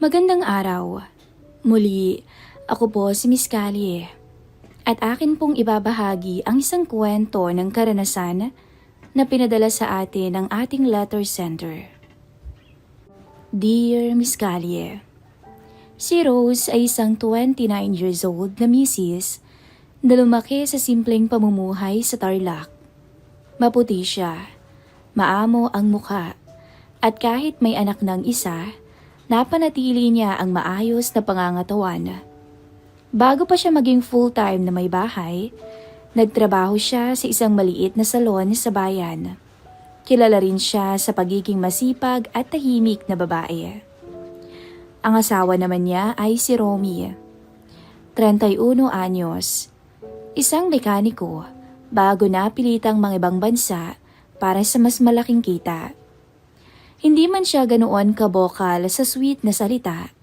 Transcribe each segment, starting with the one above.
Magandang araw. Muli, ako po si Miss Callie at akin pong ibabahagi ang isang kwento ng karanasan na pinadala sa atin ng ating letter sender. Dear Miss Callie, si Rose ay isang 29 years old na misis na lumaki sa simpleng pamumuhay sa Tarlac. Maputi siya, maamo ang mukha, at kahit may anak ng isa, napanatili niya ang maayos na pangangatawan. Bago pa siya maging full-time na may bahay, nagtrabaho siya sa isang maliit na salon sa bayan. Kilala rin siya sa pagiging masipag at tahimik na babae. Ang asawa naman niya ay si Romy, 31 anyos, isang mekaniko bago napilitang mangibang bansa para sa mas malaking kita. Hindi man siya ganoon kabokal sa sweet na salita,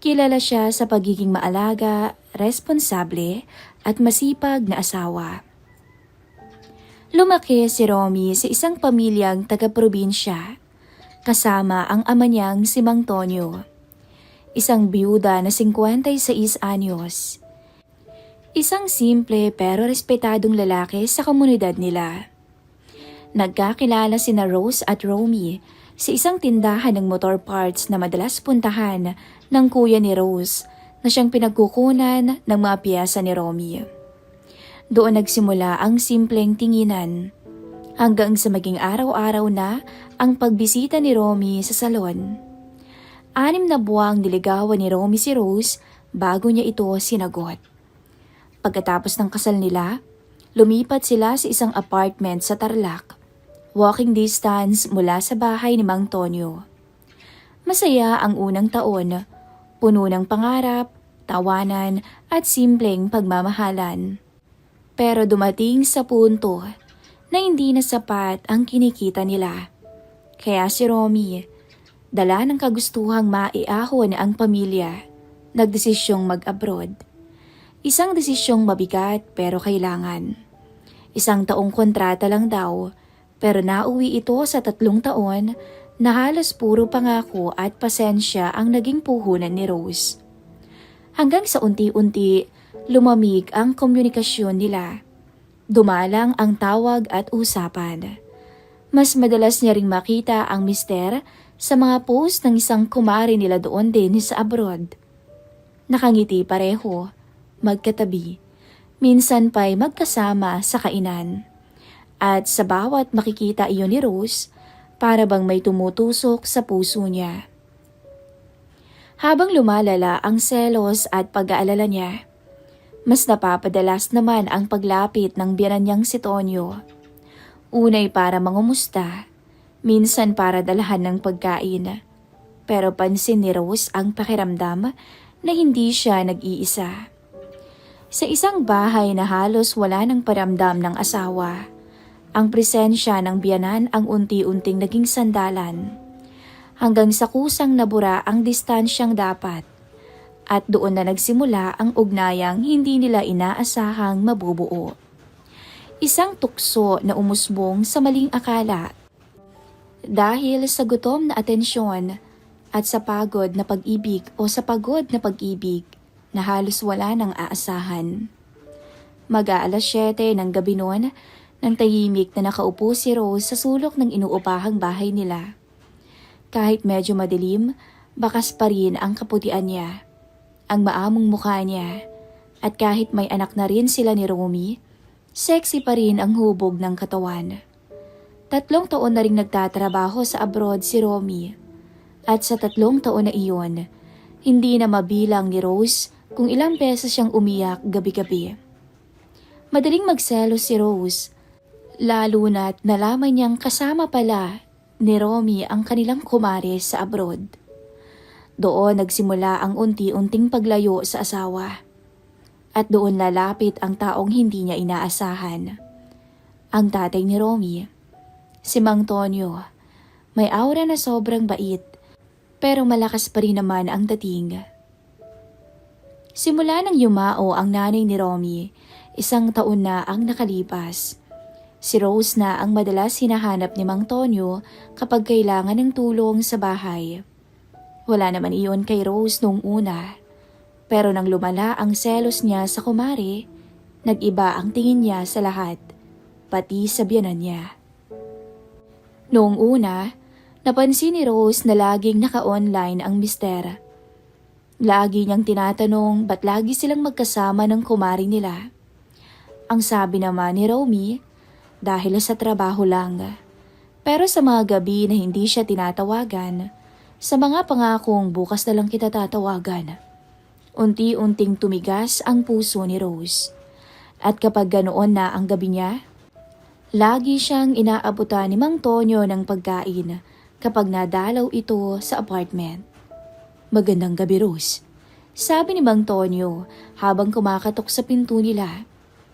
kilala siya sa pagiging maalaga, responsable at masipag na asawa. Lumaki si Romy sa isang pamilyang taga-probinsya, kasama ang ama niyang si Mang Tonyo, isang biyuda na 56 anyos. Isang simple pero respetadong lalaki sa komunidad nila. Nagkakilala sina Rose at Romy sa isang tindahan ng motor parts na madalas puntahan ng kuya ni Rose na siyang pinagkukunan ng mga piyesa ni Romy. Doon nagsimula ang simpleng tinginan hanggang sa maging araw-araw na ang pagbisita ni Romy sa salon. 6 na buwang niligawan ni Romy si Rose bago niya ito sinagot. Pagkatapos ng kasal nila, lumipat sila sa isang apartment sa Tarlac, walking distance mula sa bahay ni Mang Tonyo. Masaya ang unang taon, puno ng pangarap, tawanan at simpleng pagmamahalan. Pero dumating sa punto na hindi na sapat ang kinikita nila. Kaya si Romy, dala ng kagustuhang maiahon ang pamilya, nagdesisyong mag-abroad. Isang desisyong mabigat pero kailangan. 1 taong kontrata lang daw, pero nauwi ito sa 3 taon na halos puro pangako at pasensya ang naging puhunan ni Rose. Hanggang sa unti-unti, lumamig ang komunikasyon nila. Dumalang ang tawag at usapan. Mas madalas niya ring makita ang mister sa mga post ng isang kumari nila doon din sa abroad. Nakangiti pareho, magkatabi, minsan pa'y magkasama sa kainan. At sa bawat makikita iyon ni Rose, para bang may tumutusok sa puso niya. Habang lumalala ang selos at pag-aalala niya, mas napapadalas naman ang paglapit ng biyanan niyang si Tonyo. Unay para mangumusta, minsan para dalahan ng pagkain. Pero pansin ni Rose ang pakiramdam na hindi siya nag-iisa. Sa isang bahay na halos wala ng paramdam ng asawa, ang presensya ng biyanan ang unti-unting naging sandalan. Hanggang sa kusang nabura ang distansyang dapat. At doon na nagsimula ang ugnayang hindi nila inaasahang mabubuo. Isang tukso na umusbong sa maling akala. Dahil sa gutom na atensyon at sa pagod na pag-ibig o sa pagod na pag-ibig na halos wala nang aasahan. Mag-aalas 7 ng gabi noon nang tahimik na nakaupo si Rose sa sulok ng inuupahang bahay nila. Kahit medyo madilim, bakas pa rin ang kaputian niya, ang maamong mukha niya, at kahit may anak na rin sila ni Romy, sexy pa rin ang hubog ng katawan. 3 taon na rin nagtatrabaho sa abroad si Romy, at sa 3 taon na iyon, hindi na mabilang ni Rose kung ilang beses siyang umiyak gabi-gabi. Madaling magselos si Rose, lalo na't nalaman niyang kasama pala ni Romy ang kanilang kumare sa abroad. Doon nagsimula ang unti-unting paglayo sa asawa. At doon lalapit ang taong hindi niya inaasahan. Ang tatay ni Romy, si Mang Tonyo, may aura na sobrang bait, pero malakas pa rin naman ang dating. Simula nang yumao ang nanay ni Romy, 1 taon na ang nakalipas. Si Rose na ang madalas hinahanap ni Mang Tonyo kapag kailangan ng tulong sa bahay. Wala naman iyon kay Rose noong una. Pero nang lumala ang selos niya sa kumare, nag-iba ang tingin niya sa lahat, pati sa biyanan niya. Noong una, napansin ni Rose na laging naka-online ang mister. Lagi niyang tinatanong ba't lagi silang magkasama ng kumare nila. Ang sabi naman ni Romy, dahil sa trabaho lang. Pero sa mga gabi na hindi siya tinatawagan, sa mga pangakong bukas na lang kita tatawagan, unti-unting tumigas ang puso ni Rose. At kapag ganoon na ang gabi niya, lagi siyang inaabutan ni Mang Tonyo ng pagkain kapag nadalaw ito sa apartment. "Magandang gabi, Rose," sabi ni Mang Tonyo habang kumakatok sa pinto nila.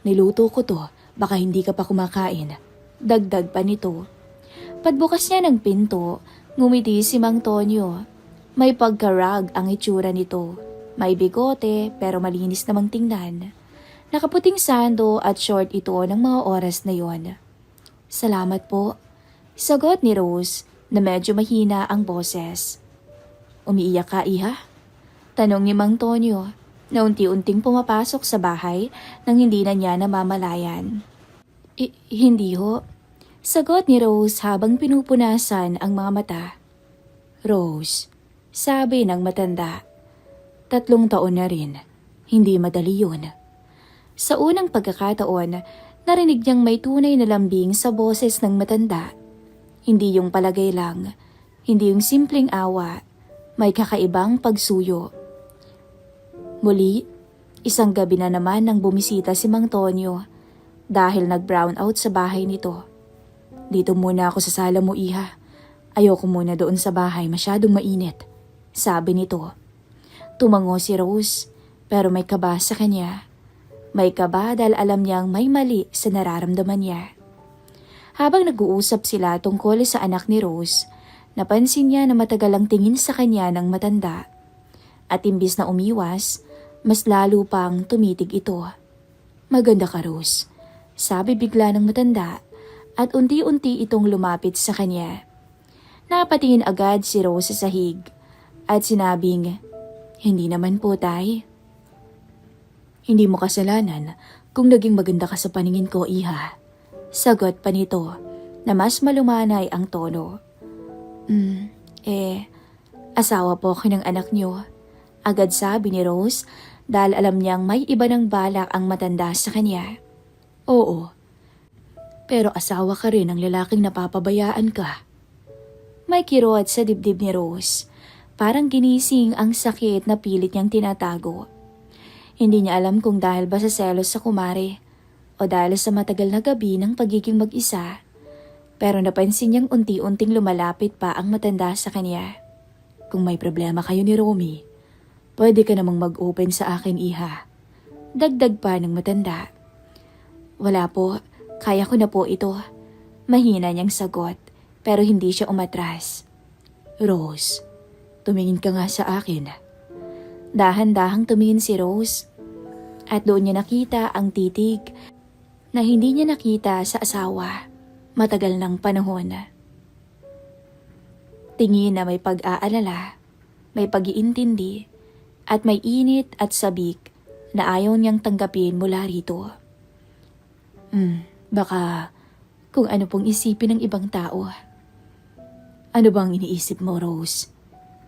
"Niluto ko to, baka hindi ka pa kumakain." Dagdag pa nito. Pagbukas niya ng pinto, ngumiti si Mang Tonyo. May pagkarag ang itsura nito. May bigote pero malinis namang tingnan. Nakaputing sando at short ito ng mga oras na yon. "Salamat po," sagot ni Rose na medyo mahina ang boses. "Umiiyak ka, iha?" tanong ni Mang Tonyo na unti-unting pumapasok sa bahay nang hindi na niya namamalayan. Hindi ho," sagot ni Rose habang pinupunasan ang mga mata. "Rose," sabi ng matanda, 3 taon na rin. Hindi madali yun." Sa unang pagkakataon, narinig niyang may tunay na lambing sa boses ng matanda. Hindi yung palagay lang, hindi yung simpleng awa, may kakaibang pagsuyo. Muli, isang gabi na naman nang bumisita si Mang Tonyo dahil nag-brown out sa bahay nito. "Dito muna ako sa sala mo, iha. Ayoko muna doon sa bahay, masyadong mainit," sabi nito. Tumango si Rose, pero may kaba sa kanya. May kaba dahil alam niyang may mali sa nararamdaman niya. Habang nag-uusap sila tungkol sa anak ni Rose, napansin niya na matagal ang tingin sa kanya ng matanda. At imbis na umiwas, mas lalo pang tumitig ito. "Maganda ka, Rose," sabi bigla ng matanda at unti-unti itong lumapit sa kanya. Napatingin agad si Rose sa sahig at sinabing, "Hindi naman po, tay." "Hindi mo kasalanan kung naging maganda ka sa paningin ko, iha," sagot pa nito na mas malumanay ang tono. Asawa po ako ng anak niyo," agad sabi ni Rose dahil alam niyang may iba ng balak ang matanda sa kanya. "Oo, pero asawa ka rin ng lalaking napapabayaan ka." May kirot sa dibdib ni Rose. Parang ginising ang sakit na pilit niyang tinatago. Hindi niya alam kung dahil ba sa selos sa kumare o dahil sa matagal na gabi ng pagiging mag-isa. Pero napansin niyang unti-unting lumalapit pa ang matanda sa kanya. "Kung may problema kayo ni Romy, pwede ka namang mag-open sa akin, iha," dagdag pa ng matanda. "Wala po, kaya ko na po ito," mahina niyang sagot pero hindi siya umatras. "Rose, tumingin ka nga sa akin." Dahan-dahang tumingin si Rose at doon niya nakita ang titig na hindi niya nakita sa asawa matagal ng panahon. Tingin na may pag-aalala, may pag-iintindi at may init at sabik na ayaw niyang tanggapin mula rito. Baka kung ano pong isipin ng ibang tao." "Ano bang iniisip mo, Rose?"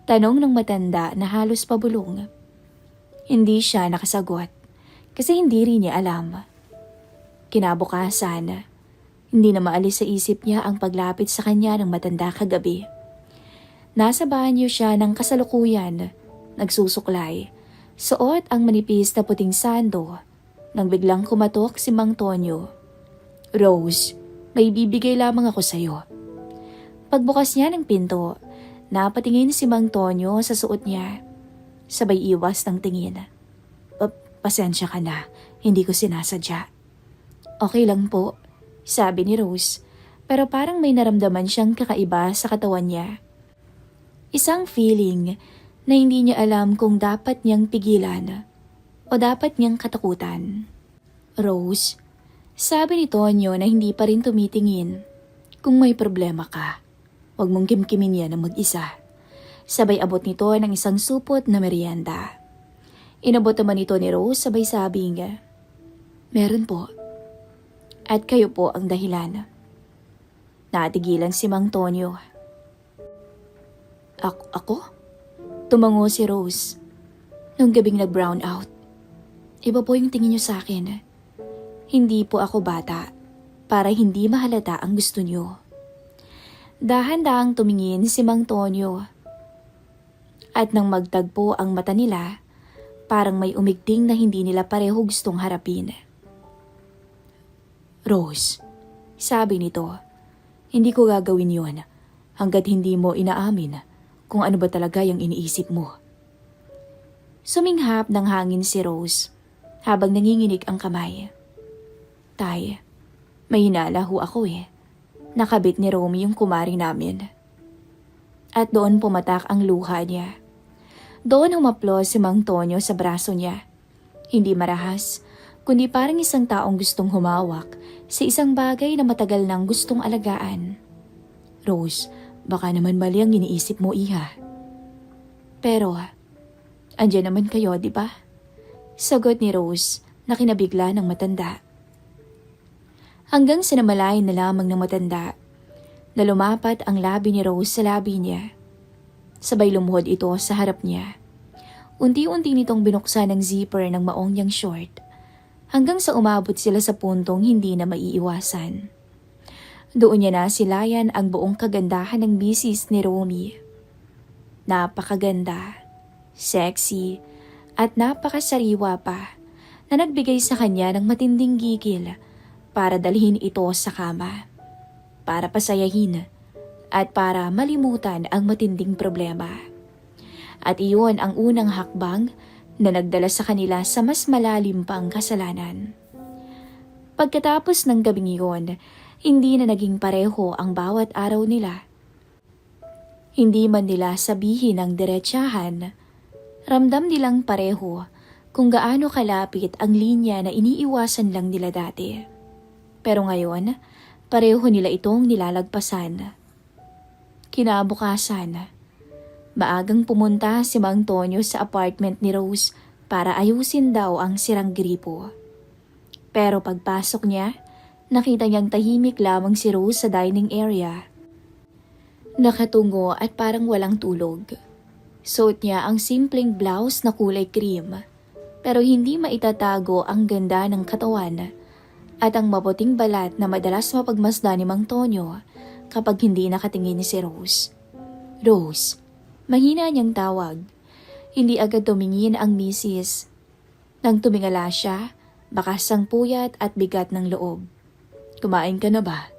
tanong ng matanda na halos pabulong. Hindi siya nakasagot kasi hindi rin niya alam. Kinabukasan, hindi na maalis sa isip niya ang paglapit sa kanya ng matanda kagabi. Nasa banyo siya ng kasalukuyan, nagsusuklay, suot ang manipis na puting sando, nang biglang kumatok si Mang Tonyo. "Rose, may bibigay lamang ako sa'yo." Pagbukas niya ng pinto, napatingin si Mang Tonyo sa suot niya. Sabay iwas ng tingin. Pasensya ka na, hindi ko sinasadya." "Okay lang po," sabi ni Rose, pero parang may naramdaman siyang kakaiba sa katawan niya. Isang feeling na hindi niya alam kung dapat niyang pigilan o dapat niyang katakutan. "Rose," sabi ni Tonyo na hindi pa rin tumitingin, "kung may problema ka, huwag mong kimkimin yan ng mag-isa. Sabay abot nito ng isang supot na merienda. Inabot naman ito ni Rose sabay sabing, "Meron po. At kayo po ang dahilan." Natigilan si Mang Tonyo. Ako? Tumango si Rose. Nung gabing nag-brown out. Iba po yung tingin niyo sa akin. Hindi po ako bata para hindi mahalata ang gusto niyo. Dahan-dahang tumingin si Mang Tonyo. At nang magtagpo ang mata nila, parang may umigting na hindi nila pareho gustong harapin. "Rose," sabi nito, "hindi ko gagawin yon hanggat hindi mo inaamin kung ano ba talaga yung iniisip mo." Suminghap ng hangin si Rose habang nanginginig ang kamay. "Tay, may hinala ho ako eh. Nakabit ni Romy yung kumari namin." At doon pumatak ang luha niya. Doon humaplos si Mang Tonyo sa braso niya. Hindi marahas, kundi parang isang taong gustong humawak sa isang bagay na matagal nang gustong alagaan. "Rose, baka naman mali ang iniisip mo, iha." "Pero, andyan naman kayo, di ba?" Sagot ni Rose na kinabigla ng matanda. Hanggang sa namalayan na lamang ng matanda na lumapat ang labi ni Rose sa labi niya. Sabay lumuhod ito sa harap niya. Unti-unti nitong binuksan ang zipper ng maong niyang short hanggang sa umabot sila sa puntong hindi na maiiwasan. Doon niya nasilayan ang buong kagandahan ng misis ni Romy. Napakaganda, sexy, at napakasariwa pa na nagbigay sa kanya ng matinding gigil para dalhin ito sa kama, para pasayahin, at para malimutan ang matinding problema. At iyon ang unang hakbang na nagdala sa kanila sa mas malalim pang kasalanan. Pagkatapos ng gabing iyon, hindi na naging pareho ang bawat araw nila. Hindi man nila sabihin ang diretsahan, ramdam nilang pareho kung gaano kalapit ang linya na iniiwasan lang nila dati. Pero ngayon, pareho nila itong nilalagpasan. Kinabukasan, maagang pumunta si Mang Tonyo sa apartment ni Rose para ayusin daw ang sirang gripo. Pero pagpasok niya, nakita niyang tahimik lamang si Rose sa dining area. Nakatungo at parang walang tulog. Suot niya ang simpleng blouse na kulay cream, pero hindi maitatago ang ganda ng katawan at ang maputing balat na madalas mapagmasdan ni Mang Tonyo kapag hindi nakatingin si Rose. "Rose," mahina niyang tawag. Hindi agad tumingin ang misis. Nang tumingala siya, bakas ang puyat at bigat ng loob. "Kumain ka na ba?"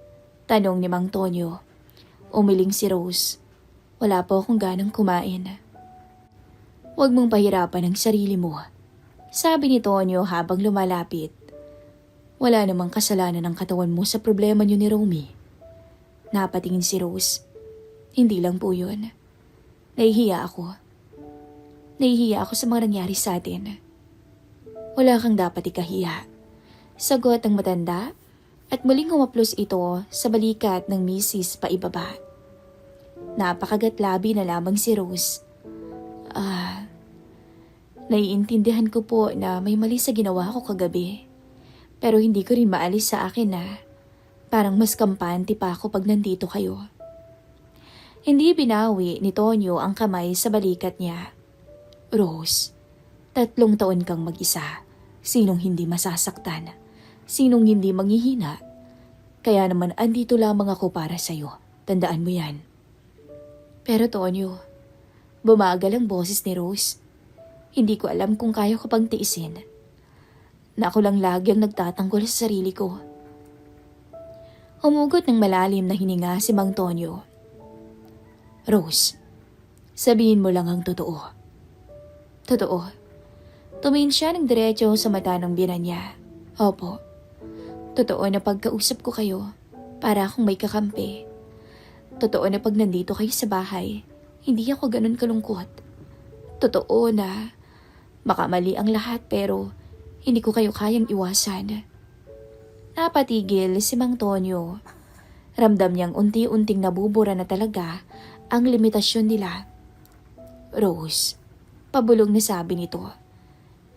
tanong ni Mang Tonyo. Umiling si Rose. "Wala po akong ganang kumain." "Huwag mong pahirapan ang sarili mo," sabi ni Tonyo habang lumalapit. "Wala namang kasalanan ng katawan mo sa problema niyo ni Romy." Napatingin si Rose. "Hindi lang po yun. Nahihiya ako. Nahihiya ako sa mga nangyari sa atin." "Wala kang dapat ikahiya," sagot ng matanda at muling humaplos ito sa balikat ng misis paibaba. Napakagatlabi na lamang si Rose. Naiintindihan ko po na may mali sa ginawa ko kagabi. Pero hindi ko rin maalis sa akin na parang mas kampante pa ako pag nandito kayo." Hindi binawi ni Tonyo ang kamay sa balikat niya. "Rose, 3 taon kang mag-isa. Sinong hindi masasaktan? Sinong hindi manghihina? Kaya naman andito lamang ako para sa'yo. Tandaan mo yan." "Pero Tonyo," bumagal ang boses ni Rose. "Hindi ko alam kung kaya ko pang tiisin. Na ako lang lagi ang nagtatanggol sa sarili ko." Humugot ng malalim na hininga si Mang Tonyo. "Rose, sabihin mo lang ang totoo." "Totoo." Tumingin siya ng diretso sa mata ng biyenan niya. "Opo. Totoo na pagkausap ko kayo, para akong may kakampi. Totoo na pag nandito kayo sa bahay, hindi ako ganun kalungkot. Totoo na baka mali ang lahat pero hindi ko kayo kayang iwasan." Napatigil si Mang Tonyo. Ramdam niyang unti-unting nabubura na talaga ang limitasyon nila. Rose, pabulong na sabi nito.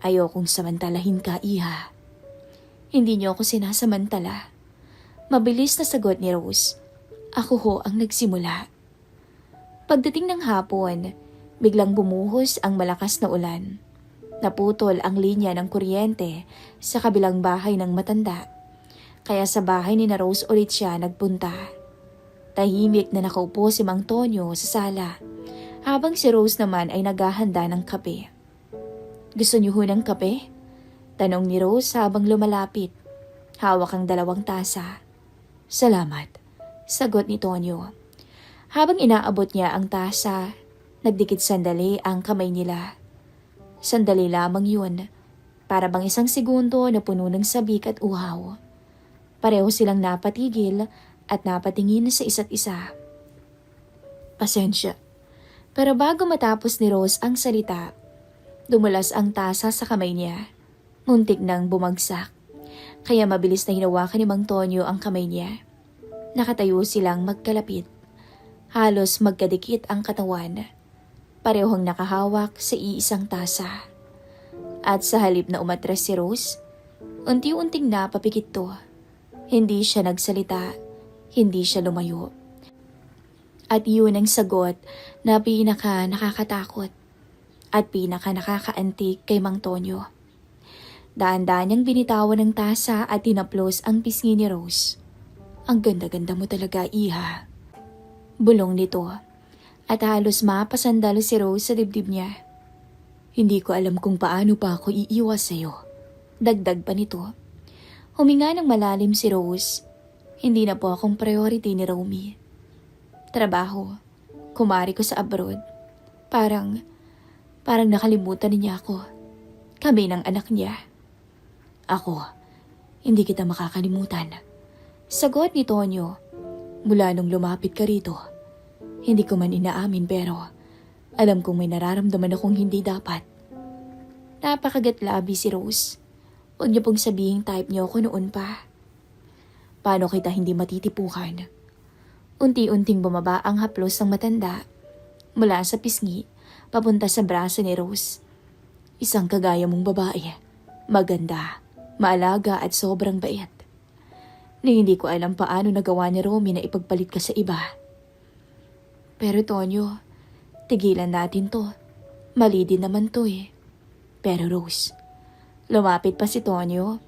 Ayokong samantalahin ka, iha. Hindi niyo ako sinasamantala. Mabilis na sagot ni Rose. Ako ho ang nagsimula. Pagdating ng hapon, biglang bumuhos ang malakas na ulan. Naputol ang linya ng kuryente sa kabilang bahay ng matanda. Kaya sa bahay ni na Rose ulit siya nagpunta. Tahimik na nakaupo si Mang Tonyo sa sala, habang si Rose naman ay naghahanda ng kape. Gusto niyo ho ng kape? Tanong ni Rose habang lumalapit. Hawak ang 2 tasa. Salamat, sagot ni Tonyo. Habang inaabot niya ang tasa, nagdikit sandali ang kamay nila. Sandali lamang yun, para bang 1 segundo na puno ng sabik at uhaw. Pareho silang napatigil at napatingin sa isa't isa. Pasensya, pero bago matapos ni Rose ang salita, dumulas ang tasa sa kamay niya. Muntik nang bumagsak, kaya mabilis na hinawakan ni Mang Tonyo ang kamay niya. Nakatayo silang magkalapit. Halos magkadikit ang katawan. Parehong nakahawak sa iisang tasa. At sa halip na umatras si Rose, unti-unting napapikit to. Hindi siya nagsalita, hindi siya lumayo. At yun ang sagot na pinaka nakakatakot at pinaka nakakaantig kay Mang Tonyo. Daan-daan niyang binitawan ng tasa at tinaplos ang pisngi ni Rose. Ang ganda-ganda mo talaga, iha. Bulong nito. At halos mapasandal si Rose sa dibdib niya. Hindi ko alam kung paano pa ako iiwas sa'yo. Dagdag pa nito. Huminga ng malalim si Rose. Hindi na po akong priority ni Romy. Trabaho. Kumari ko sa abroad. Parang nakalimutan niya ako. Kami ng anak niya. Ako, hindi kita makakalimutan. Sagot ni Tonyo. Mula nung lumapit ka rito, hindi ko man inaamin pero alam kong may nararamdaman akong hindi dapat. Napakagatlabi si Rose. Huwag niyo pong sabihing type niyo ako noon pa. Paano kita hindi matitipuhan? Unti-unting bumaba ang haplos ng matanda mula sa pisngi papunta sa braso ni Rose. Isang kagaya mong babae, maganda, maalaga at sobrang bait. Na hindi ko alam paano nagawa ni Romy na ipagpalit ka sa iba. Pero Tonyo, tigilan natin to. Mali din naman to eh. Pero Rose, lumapit pa si Tonyo.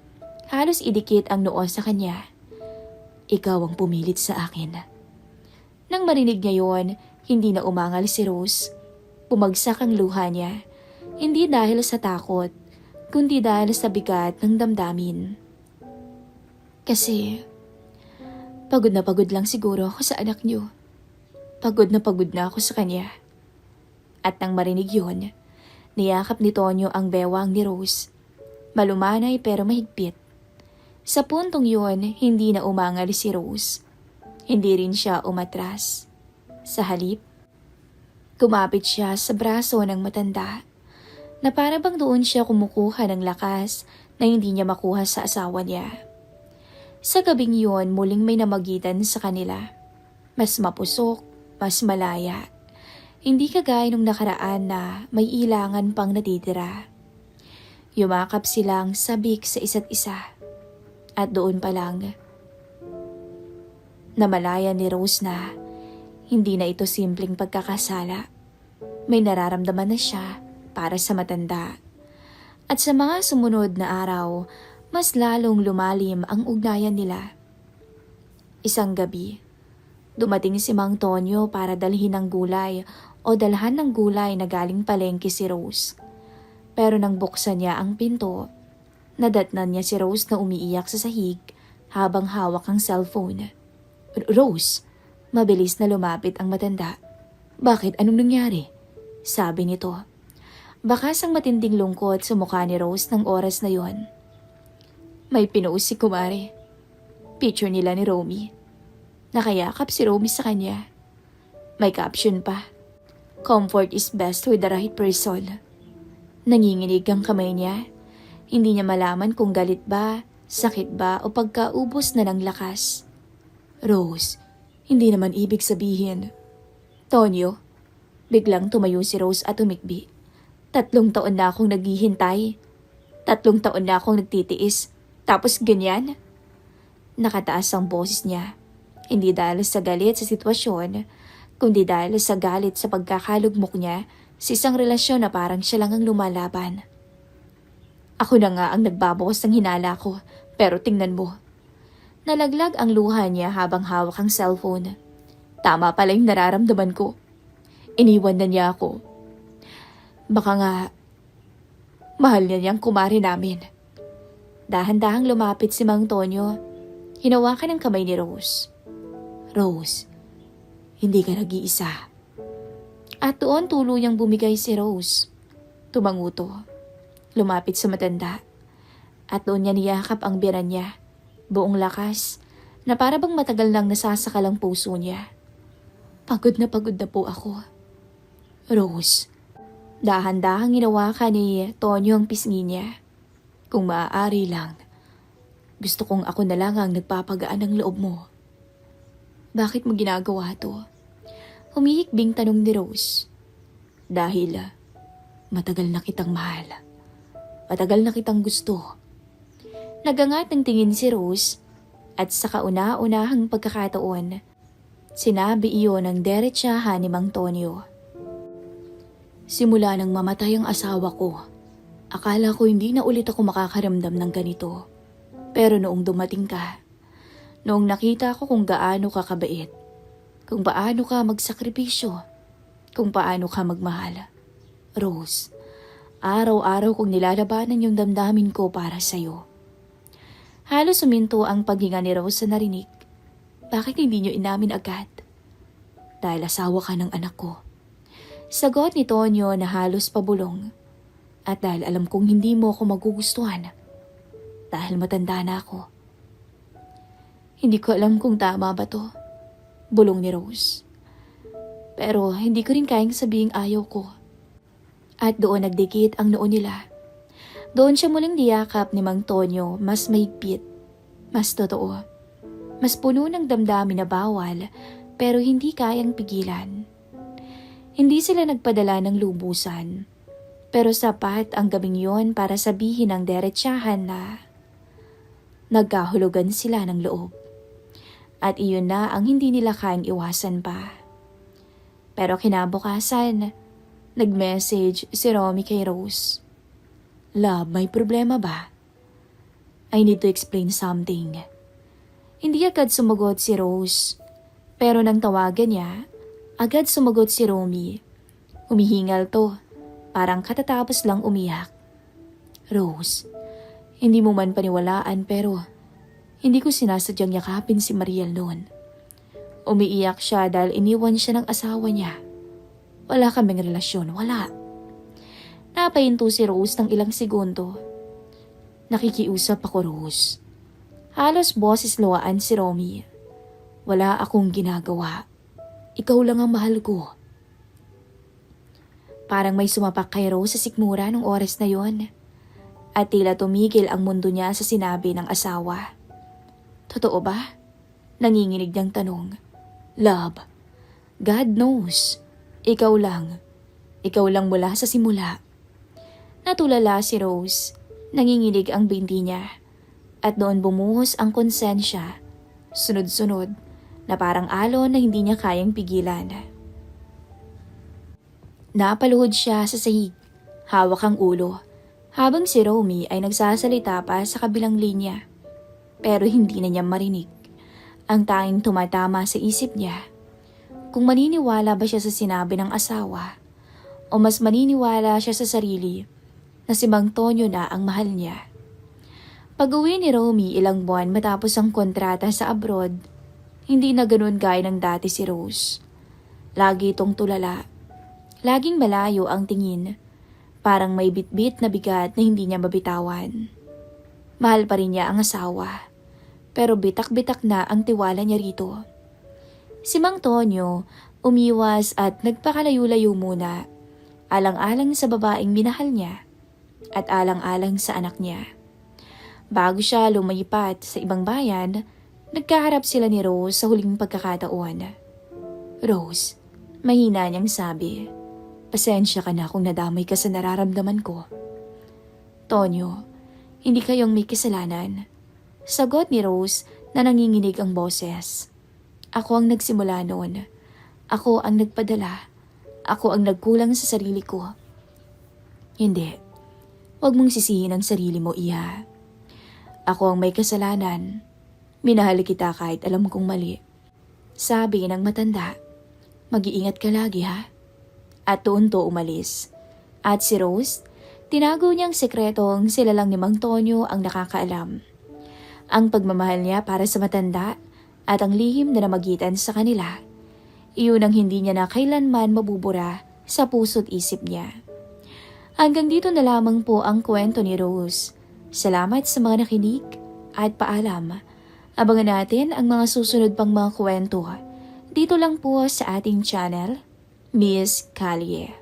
Halos idikit ang noo sa kanya. Ikaw ang pumilit sa akin. Nang marinig niya yon, hindi na umangal si Rose. Bumagsak ang luha niya. Hindi dahil sa takot, kundi dahil sa bigat ng damdamin. Kasi, pagod na pagod lang siguro ako sa anak niyo. Pagod na ako sa kanya. At nang marinig yun, niyakap ni Tonyo ang bewang ni Rose. Malumanay pero mahigpit. Sa puntong yun, hindi na umangal si Rose. Hindi rin siya umatras. Sa halip, kumapit siya sa braso ng matanda na para bang doon siya kumukuha ng lakas na hindi niya makuha sa asawa niya. Sa gabing yun, muling may namagitan sa kanila. Mas mapusok, mas malaya. Hindi kagaya nung nakaraan na may ilangan pang natitira. Yumakap silang sabik sa isa't isa. At doon pa lang, namalaya ni Rose na hindi na ito simpleng pagkakasala. May nararamdaman na siya para sa matanda. At sa mga sumunod na araw, mas lalong lumalim ang ugnayan nila. Isang gabi, dumating si Mang Tonyo para dalhin ng gulay o dalhan ng gulay na galing palengke si Rose. Pero nang buksan niya ang pinto, nadatnan niya si Rose na umiiyak sa sahig habang hawak ang cellphone. Rose, mabilis na lumapit ang matanda. Bakit? Anong nangyari? Sabi nito. Bakas ang matinding lungkot sa mukha ni Rose ng oras na yon. May pinost si kumare. Picture nila ni Romy. Nakayakap si Romy sa kanya. May caption pa. Comfort is best with the right person. Nanginginig ang kamay niya. Hindi niya malaman kung galit ba, sakit ba o pagkaubos na ng lakas. Rose, hindi naman ibig sabihin. Tonyo, Biglang tumayo si Rose at umikbi. 3 taon na akong naghihintay. 3 taon na akong nagtitiis. Tapos ganyan? Nakataas ang boses niya. Hindi dahil sa galit sa sitwasyon, kundi dahil sa galit sa pagkakalugmok niya sa isang relasyon na parang siya lang ang lumalaban. Ako na nga ang nagbabawas ng hinala ko, pero tingnan mo. Nalaglag ang luha niya habang hawak ang cellphone. Tama pala yung nararamdaman ko. Iniwan na niya ako. Baka nga, mahal niya niyang kumari namin. Dahan-dahang lumapit si Mang Tonyo. Hinawakan ang kamay ni Rose. Rose, hindi ka nag-iisa. At doon tuluyang bumigay si Rose. Tumanguto. Lumapit sa matanda. At doon niya niyakap ang biran niya. Buong lakas, na para bang matagal nang nasasakal ang puso niya. Pagod na po ako. Rose, dahan-dahang hinawakan ni Tonyo ang pisngi niya. Kung maaari lang, gusto kong ako na lang ang nagpapagaan ng loob mo. Bakit mo ginagawa to? Humihikbing tanong ni Rose. Dahil matagal na kitang mahal. Matagal na kitang gusto. Nagangat ng tingin si Rose at sa kauna-unahang pagkakataon, sinabi iyon ng derechahan ni Mang Tonyo. Simula nang mamatay ang asawa ko, akala ko hindi na ulit ako makakaramdam ng ganito. Pero noong dumating ka, noong nakita ko kung gaano ka kabait, kung paano ka magsakripisyo, kung paano ka magmahal. Rose, araw-araw kong nilalabanan yung damdamin ko para sa'yo. Halos suminto ang paghinga ni Rose sa narinig. Bakit hindi niyo inamin agad? Dahil asawa ka ng anak ko. Sagot ni Tonyo na halos pabulong. At dahil alam kong hindi mo ako magugustuhan. Dahil matanda na ako. Hindi ko alam kung tama ba to. Bulong ni Rose. Pero hindi ko rin kayang sabihing ayaw ko. At doon nagdikit ang noo nila. Doon siya muling diyakap ni Mang Tonyo, mas mahigpit, mas totoo. Mas puno ng damdamin na bawal, pero hindi kayang pigilan. Hindi sila nagpadala ng lubusan, pero sapat ang gabing yon para sabihin ng derechahan na nagkahulugan sila ng loob. At iyon na ang hindi nila kayang iwasan pa. Pero kinabukasan, nag-message si Romy kay Rose. Love, may problema ba? I need to explain something. Hindi agad sumagot si Rose. Pero nang tawagan niya, agad sumagot si Romy. Humihingal to, parang katatapos lang umiyak. Rose, hindi mo man paniwalaan pero hindi ko sinasadyang yakapin si Mariel noon. Umiiyak siya dahil iniwan siya ng asawa niya. Wala kaming relasyon, wala. Napahinto si Rose ng ilang segundo. Nakikiusap ako, Rose. Halos boses luwaan si Romy. Wala akong ginagawa. Ikaw lang ang mahal ko. Parang may sumapak kay Rose sa sikmura nung oras na yon. At tila tumigil ang mundo niya sa sinabi ng asawa. Totoo ba? Nanginginig niyang tanong. Love, God knows. Ikaw lang. Ikaw lang mula sa simula. Natulala si Rose, nanginginig ang binti niya, at doon bumuhos ang konsensya, sunod-sunod, na parang alon na hindi niya kayang pigilan. Napaluhod siya sa sahig, hawak ang ulo, habang si Romy ay nagsasalita pa sa kabilang linya. Pero hindi na niya marinig. Ang tanging tumatama sa isip niya, kung maniniwala ba siya sa sinabi ng asawa, o mas maniniwala siya sa sarili, na si Mang Tonyo na ang mahal niya. Pag-uwi ni Romy ilang buwan matapos ang kontrata sa abroad, hindi na ganun gaya ng dati si Rose. Lagi itong tulala. Laging malayo ang tingin. Parang may bitbit na bigat na hindi niya mabitawan. Mahal pa rin niya ang asawa. Pero bitak-bitak na ang tiwala niya rito. Si Mang Tonyo umiwas at nagpakalayo-layo muna. Alang-alang sa babaeng minahal niya. At alang-alang sa anak niya. Bago siya lumipat sa ibang bayan, nagkaharap sila ni Rose sa huling pagkakataon. Rose, mahina niyang sabi, Pasensya ka na kung nadamay ka sa nararamdaman ko. Tonyo, hindi kayong may kasalanan. Sagot ni Rose na nanginginig ang boses. Ako ang nagsimula noon. Ako ang nagpadala. Ako ang nagkulang sa sarili ko. Hindi. Huwag mong sisihin ang sarili mo, Iha. Ako ang may kasalanan. Minahal kita kahit alam kong mali. Sabi ng matanda, mag-iingat ka lagi ha. At doon to umalis. At si Rose, tinago niyang sekretong sila lang ni Mang Tonyo ang nakakaalam. Ang pagmamahal niya para sa matanda at ang lihim na namagitan sa kanila, iyon ang hindi niya na kailanman mabubura sa puso't isip niya. Hanggang dito na lamang po ang kwento ni Rose. Salamat sa mga nakinig at paalam. Abangan natin ang mga susunod pang mga kwento dito lang po sa ating channel, Miss Kalye.